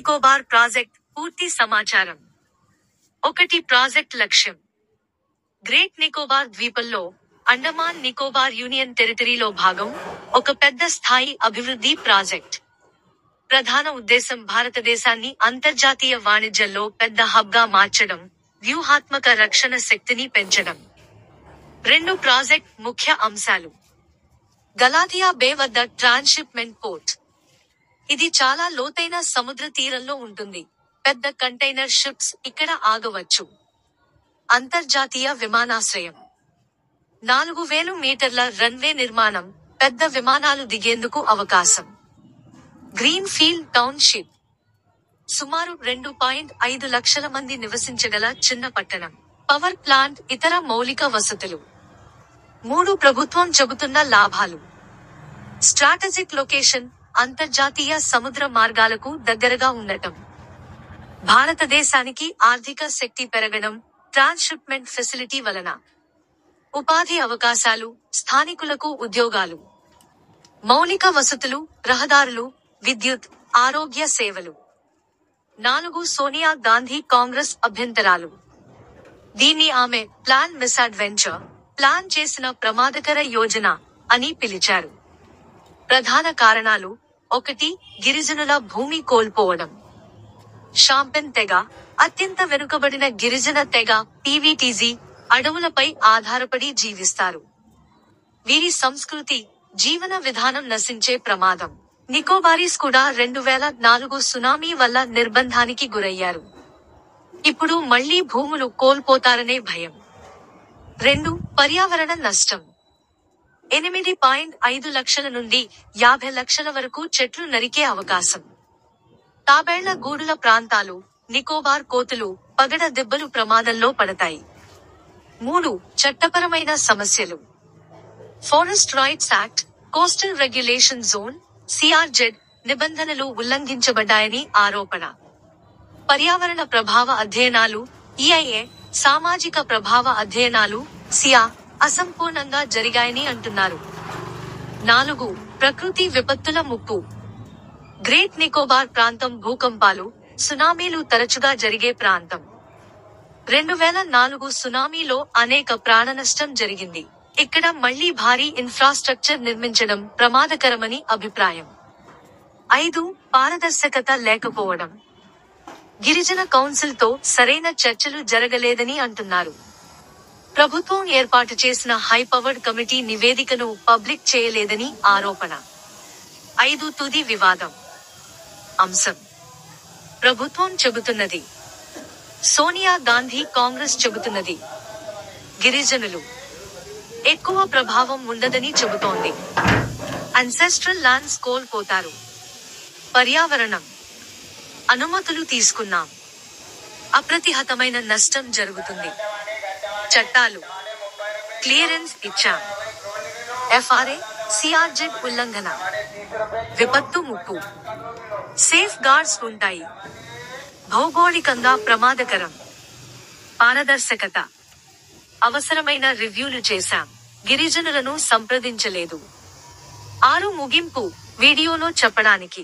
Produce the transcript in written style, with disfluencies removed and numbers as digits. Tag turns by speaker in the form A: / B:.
A: Nicobar project పూర్తి సమాచారం. 1. Project లక్ష్యం. గ్రేట్ నికోబార్ ద్వీపంలో, అండమాన్ నికోబార్ యూనియన్ టెరిటరీలో భాగం, ఒక పెద్ద స్థాయి అభివృద్ధి ప్రాజెక్ట్. ప్రధాన ఉద్దేశం భారతదేశాన్ని అంతర్జాతీయ వాణిజ్యంలో పెద్ద హబ్గా మార్చడం, వ్యూహాత్మక రక్షణ శక్తిని పెంచడం. 2. ప్రాజెక్ట్ ముఖ్య అంశాలు. గలాథియా బే వద్ద ట్రాన్స్షిప్మెంట్ పోర్ట్. ఇది చాలా లోతైన సముద్ర తీరంలో ఉంటుంది. పెద్ద కంటైనర్ షిప్స్ ఇక్కడ ఆగవచ్చు. అంతర్జాతీయ విమానాశ్రయం. 4000 మీటర్ల రన్వే నిర్మాణం, పెద్ద విమానాలు దిగేందుకు అవకాశం. Green field township. సుమారు 2.5 లక్షల మంది నివసించగల చిన్న పట్టణం. పవర్ ప్లాంట్, ఇతర మౌలిక వసతులు. 3. ప్రభుత్వం చెబుతున్న లాభాలు. స్ట్రాటజిక్ లొకేషన్, అంతర్జాతీయ సముద్ర మార్గాలకు దగ్గరగా ఉండటం. భారతదేశానికి ఆర్థిక శక్తి పెరగడం, ట్రాన్స్షిప్మెంట్ ఫెసిలిటీ వలన. ఉపాధి అవకాశాలు, స్థానికులకు ఉద్యోగాలు. మౌలిక వసతులు, రహదారులు, విద్యుత్, ఆరోగ్య సేవలు. 4. సోనియా గాంధీ కాంగ్రెస్ అభ్యంతరాలు. దీన్ని ఆమె ప్లాన్ మిస్అడ్వెంచర్, ప్లాన్ చేసిన ప్రమాదకర యోజన అని పిలిచారు. ప్రధాన కారణాలు. 1. గిరిజనుల భూమి కోల్పోవడం. షాంపెన్ తెగ, అత్యంత వెనుకబడిన గిరిజన తెగ పీవీటీజీ, అడవులపై ఆధారపడి జీవిస్తారు. వీరి సంస్కృతి, జీవన విధానం నశించే ప్రమాదం. నికోబారీస్ కూడా 2004 సునామీ వల్ల నిర్బంధానికి గురయ్యారు. ఇప్పుడు మళ్లీ భూములు కోల్పోతారనే భయం. 2. పర్యావరణ నష్టం. 8.5 లక్షల నుండి 50 లక్షల వరకు చెట్లు నరికే అవకాశం. తాబేళ్ల గూడుల ప్రాంతాలు, నికోబార్ కోతులు, పగడ దెబ్బలు ప్రమాదంలో పడతాయి. 3. చట్టపరమైన సమస్యలు. Forest rights act, coastal regulation zone, CRZ నిబంధనలు ఉల్లంఘించబడ్డాయని ఆరోపణ. పర్యావరణ ప్రభావ అధ్యయనాలు, ఈఐఏ, సామాజిక ప్రభావ అధ్యయనాలు, సియా, అసంపూర్ణంగా జరిగాయని అంటున్నారు. 4. ప్రకృతి విపత్తుల ముప్పు. గ్రేట్ నికోబార్ ప్రాంతం భూకంపాలు, సునామీలు తరచుగా జరిగే ప్రాంతం. 2004 సునామీలో అనేక ప్రాణనష్టం జరిగింది. ఇక్కడ మళ్లీ భారీ ఇన్ఫ్రాస్ట్రక్చర్ నిర్మించడం ప్రమాదకరమని అభిప్రాయం. 5. పారదర్శకత లేకపోవడం. గిరిజన కౌన్సిల్తో సరైన చర్చలు జరగలేదని అంటున్నారు. ప్రభుత్వం ఏర్పాటు చేసిన హైపవర్డ్ కమిటీ నివేదికను పబ్లిక్ చేయలేదని ఆరోపణ. 5. తుది వివాదం అంశం. ప్రభుత్వం చెబుతున్నది. సోనియా గాంధీ కాంగ్రెస్ చెబుతున్నది. గిరిజనులు ఎక్కువ ప్రభావం ఉండదని చెబుతోంది. అన్సెస్ట్రల్ ల్యాండ్స్ కోల్పోతారు. పర్యావరణం. అనుమతులు తీసుకున్నాం. అప్రతిహతమైన నష్టం జరుగుతుంది. చట్టాలు. క్లియరెన్స్ ఇచ్చాం. ఎఫ్ఆర్ఏ, సిఆర్జెడ్ ఉల్లంఘన. విపత్తు ముప్పు. సేఫ్ గార్డ్స్ ఉంటాయి. భౌగోళికంగా ప్రమాదకరం. పారదర్శకత. అవసరమైన రివ్యూలు చేశాం. గిరిజనులను సంప్రదించలేదు. 6. ముగింపు. వీడియోలో చెప్పడానికి